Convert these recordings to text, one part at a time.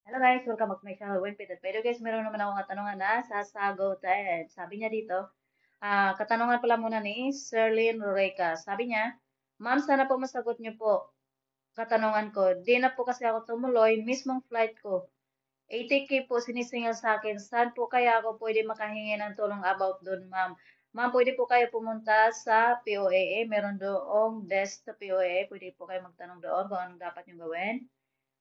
Hello guys, welcome back to my channel, Winpit. At pero guys, meron naman akong katanungan na sasagutin. Sabi niya dito, katanungan pala muna ni Serlin Rureca. Sabi niya, Ma'am, sana po masagot niyo po katanungan ko. Di na po kasi ako tumuloy, mismong flight ko. 80K po sinisingil sa akin. Saan po kaya ako pwede makahingi ng tulong about doon, ma'am? Ma'am, pwede po kayo pumunta sa POAA. Meron doong desk sa POAA. Pwede po kayo magtanong doon kung anong dapat nyo gawin.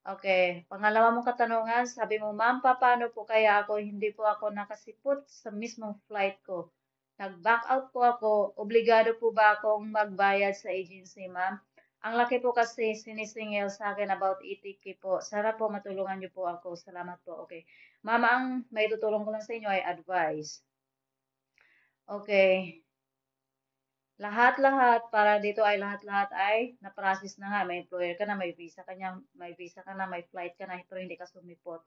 Okay. Pangalawa mong katanungan, sabi mo, ma'am, paano po kaya ako, hindi po ako nakasipot sa mismong flight ko? Nag-back out po ako, obligado po ba akong magbayad sa agency, ma'am? Ang laki po kasi sinisingil sa akin about 80K po. Sana po matulungan niyo po ako. Salamat po. Okay. Ma'am, ang may tutulong ko lang sa inyo ay advice. Okay. Lahat-lahat, para dito ay lahat-lahat ay na-process na nga. May employer ka na, may visa ka na, may flight ka na, pero hindi ka sumipot.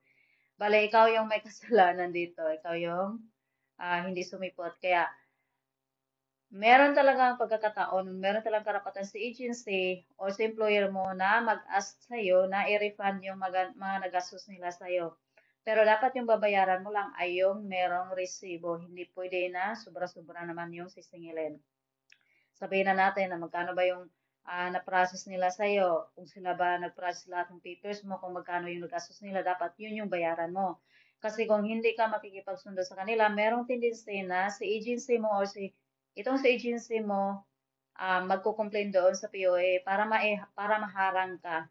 Bale, ikaw yung may kasalanan dito. Ikaw yung hindi sumipot. Kaya, meron talagang pagkakataon, meron talagang karapatan sa agency o sa employer mo na mag-ask sa'yo na i-refund yung mga nagastos nila sa'yo. Pero dapat yung babayaran mo lang ay yung merong resibo. Hindi pwede na sobra-sobra naman yung sisingilin. Sabihin na natin na magkano ba yung na-process nila sa'yo, kung sila ba nag-process lahat ng papers mo, kung magkano yung nagastos nila, dapat yun yung bayaran mo. Kasi kung hindi ka makikipagsundo sa kanila, merong tendency na si agency mo or itong sa agency mo, magko-complain doon sa POA para maharang ka.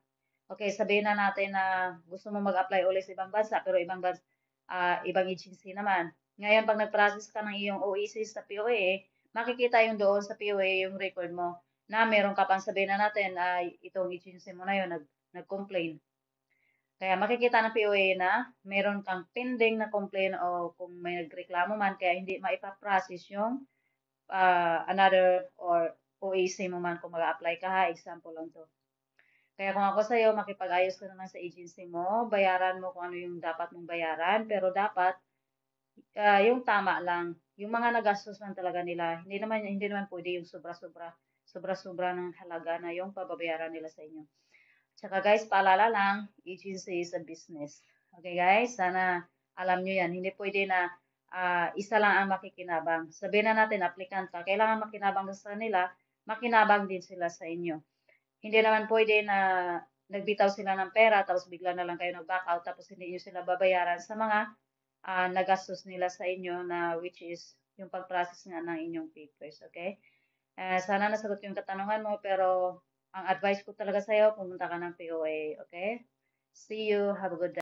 Okay, sabihin na natin na gusto mo mag-apply ulit sa ibang bansa, pero ibang agency naman. Ngayon, pag nag-process ka ng iyong OEC sa POA, makikita yung doon sa POA yung record mo na meron ka pang sabihin na natin itong agency mo na yun nag-complain. Kaya makikita ng POA na meron kang pending na complaint o kung may nagreklamo man kaya hindi maipa-process yung another or OAC mo man kung mag-apply ka ha, example lang to. Kaya kung ako sa'yo, makipag-ayos ka naman sa agency mo, bayaran mo kung ano yung dapat mong bayaran, pero dapat yung tama lang. Yung mga nagastos lang talaga nila, hindi naman pwede yung sobra-sobra ng halaga na yung pababayaran nila sa inyo. Tsaka guys, paalala lang, agency is a business. Okay guys, sana alam nyo yan. Hindi pwede na isa lang ang makikinabang. Sabihin na natin, applicant ka, kailangan makinabang ka sa kanila, makinabang din sila sa inyo. Hindi naman pwede na nagbitaw sila ng pera, tapos bigla na lang kayo nag-back out, tapos hindi nyo sila babayaran sa mga nagastos nila sa inyo na which is yung pag-process nga ng inyong papers, okay? Sana nasagot yung katanungan mo, pero ang advice ko talaga sa'yo, pumunta ka ng POA, okay? See you. Have a good day.